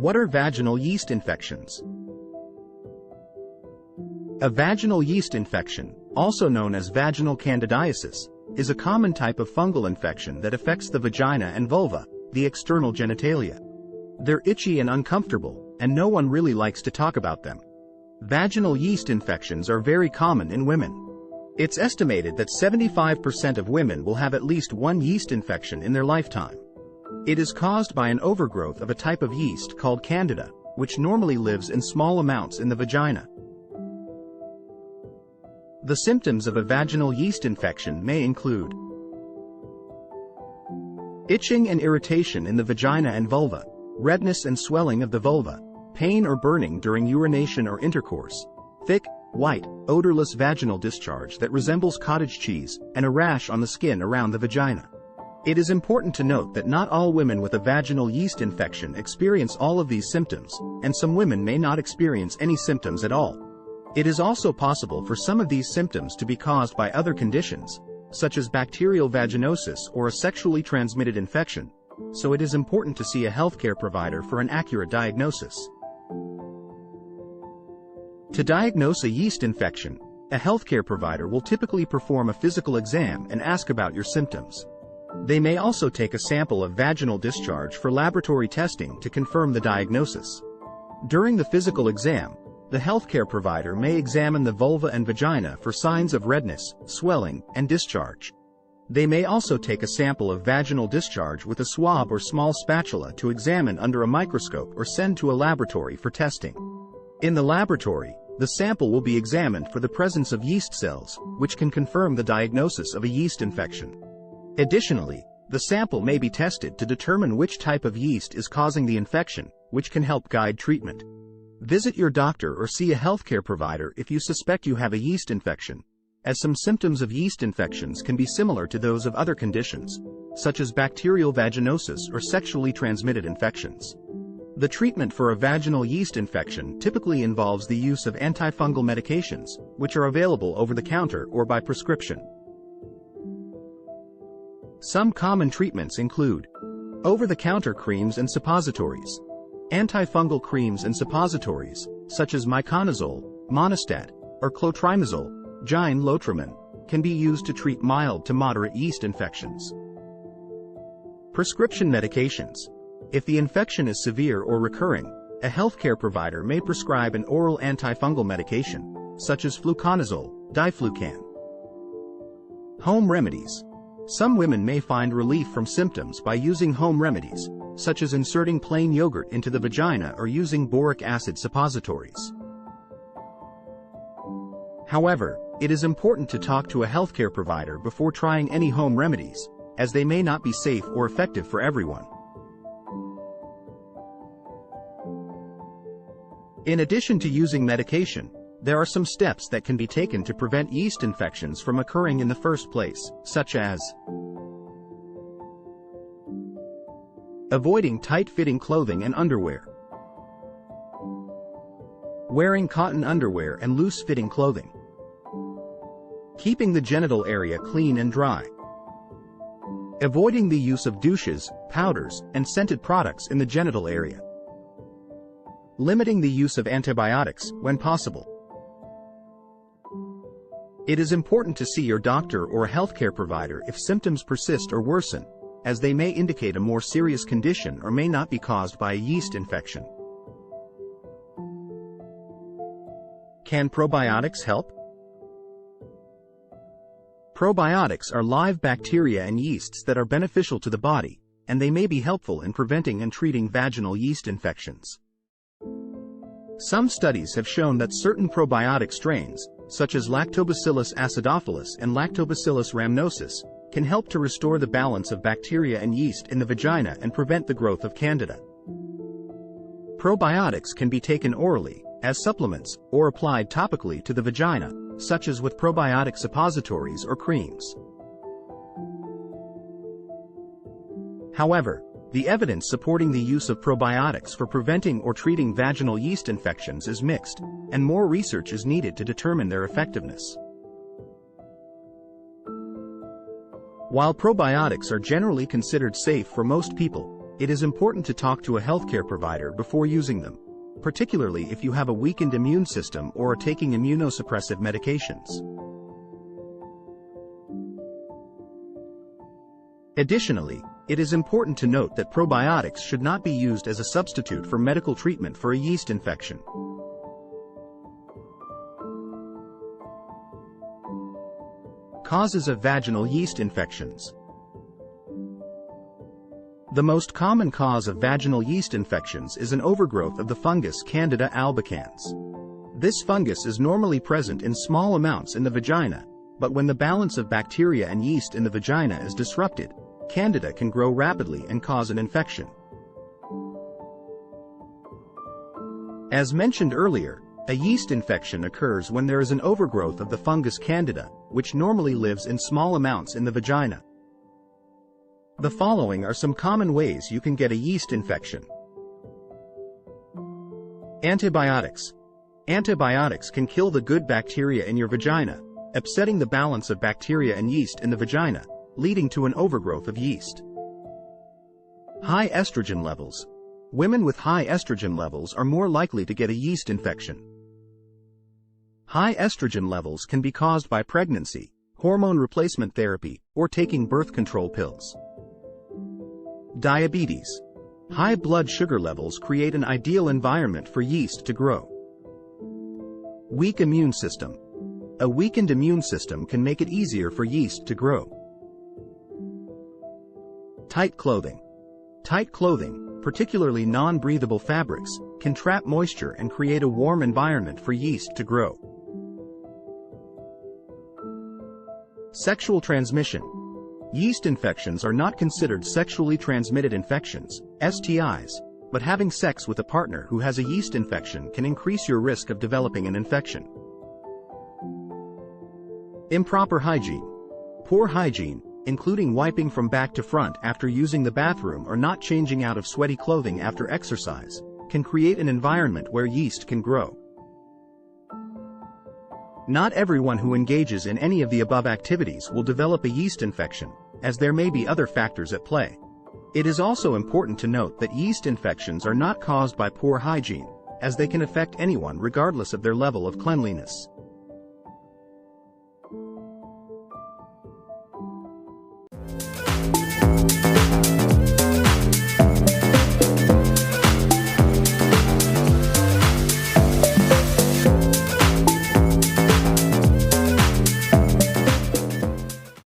What are vaginal yeast infections? A vaginal yeast infection, also known as vaginal candidiasis, is a common type of fungal infection that affects the vagina and vulva, the external genitalia. They're itchy and uncomfortable, and no one really likes to talk about them. Vaginal yeast infections are very common in women. It's estimated that 75% of women will have at least one yeast infection in their lifetime. It is caused by an overgrowth of a type of yeast called Candida, which normally lives in small amounts in the vagina. The symptoms of a vaginal yeast infection may include itching and irritation in the vagina and vulva, redness and swelling of the vulva, pain or burning during urination or intercourse, thick, white, odorless vaginal discharge that resembles cottage cheese, and a rash on the skin around the vagina. It is important to note that not all women with a vaginal yeast infection experience all of these symptoms, and some women may not experience any symptoms at all. It is also possible for some of these symptoms to be caused by other conditions, such as bacterial vaginosis or a sexually transmitted infection, so it is important to see a healthcare provider for an accurate diagnosis. To diagnose a yeast infection, a healthcare provider will typically perform a physical exam and ask about your symptoms. They may also take a sample of vaginal discharge for laboratory testing to confirm the diagnosis. During the physical exam, the healthcare provider may examine the vulva and vagina for signs of redness, swelling, and discharge. They may also take a sample of vaginal discharge with a swab or small spatula to examine under a microscope or send to a laboratory for testing. In the laboratory, the sample will be examined for the presence of yeast cells, which can confirm the diagnosis of a yeast infection. Additionally, the sample may be tested to determine which type of yeast is causing the infection, which can help guide treatment. Visit your doctor or see a healthcare provider if you suspect you have a yeast infection, as some symptoms of yeast infections can be similar to those of other conditions, such as bacterial vaginosis or sexually transmitted infections. The treatment for a vaginal yeast infection typically involves the use of antifungal medications, which are available over the counter or by prescription. Some common treatments include over-the-counter creams and suppositories. Antifungal creams and suppositories, such as miconazole, monostat, or clotrimazole, gyne-lotrimin, can be used to treat mild to moderate yeast infections. Prescription medications. If the infection is severe or recurring, a healthcare provider may prescribe an oral antifungal medication, such as fluconazole, diflucan. Home remedies. Some women may find relief from symptoms by using home remedies, such as inserting plain yogurt into the vagina or using boric acid suppositories. However, it is important to talk to a healthcare provider before trying any home remedies, as they may not be safe or effective for everyone. In addition to using medication, there are some steps that can be taken to prevent yeast infections from occurring in the first place, such as avoiding tight-fitting clothing and underwear, wearing cotton underwear and loose-fitting clothing, keeping the genital area clean and dry, avoiding the use of douches, powders, and scented products in the genital area, limiting the use of antibiotics when possible. It is important to see your doctor or a healthcare provider if symptoms persist or worsen, as they may indicate a more serious condition or may not be caused by a yeast infection. Can probiotics help? Probiotics are live bacteria and yeasts that are beneficial to the body, and they may be helpful in preventing and treating vaginal yeast infections. Some studies have shown that certain probiotic strains, such as Lactobacillus acidophilus and Lactobacillus rhamnosus, can help to restore the balance of bacteria and yeast in the vagina and prevent the growth of Candida. Probiotics can be taken orally, as supplements, or applied topically to the vagina, such as with probiotic suppositories or creams. However, the evidence supporting the use of probiotics for preventing or treating vaginal yeast infections is mixed, and more research is needed to determine their effectiveness. While probiotics are generally considered safe for most people, it is important to talk to a healthcare provider before using them, particularly if you have a weakened immune system or are taking immunosuppressive medications. Additionally, it is important to note that probiotics should not be used as a substitute for medical treatment for a yeast infection. Causes of vaginal yeast infections. The most common cause of vaginal yeast infections is an overgrowth of the fungus Candida albicans. This fungus is normally present in small amounts in the vagina, but when the balance of bacteria and yeast in the vagina is disrupted, Candida can grow rapidly and cause an infection. As mentioned earlier, a yeast infection occurs when there is an overgrowth of the fungus Candida, which normally lives in small amounts in the vagina. The following are some common ways you can get a yeast infection. Antibiotics. Antibiotics can kill the good bacteria in your vagina, upsetting the balance of bacteria and yeast in the vagina, leading to an overgrowth of yeast. High estrogen levels. Women with high estrogen levels are more likely to get a yeast infection. High estrogen levels can be caused by pregnancy, hormone replacement therapy, or taking birth control pills. Diabetes. High blood sugar levels create an ideal environment for yeast to grow. Weak immune system. A weakened immune system can make it easier for yeast to grow. Tight clothing. Tight clothing, particularly non-breathable fabrics, can trap moisture and create a warm environment for yeast to grow. Sexual transmission. Yeast infections are not considered sexually transmitted infections, STIs, but having sex with a partner who has a yeast infection can increase your risk of developing an infection. Improper hygiene. Poor hygiene, including wiping from back to front after using the bathroom or not changing out of sweaty clothing after exercise, can create an environment where yeast can grow. Not everyone who engages in any of the above activities will develop a yeast infection, as there may be other factors at play. It is also important to note that yeast infections are not caused by poor hygiene, as they can affect anyone regardless of their level of cleanliness.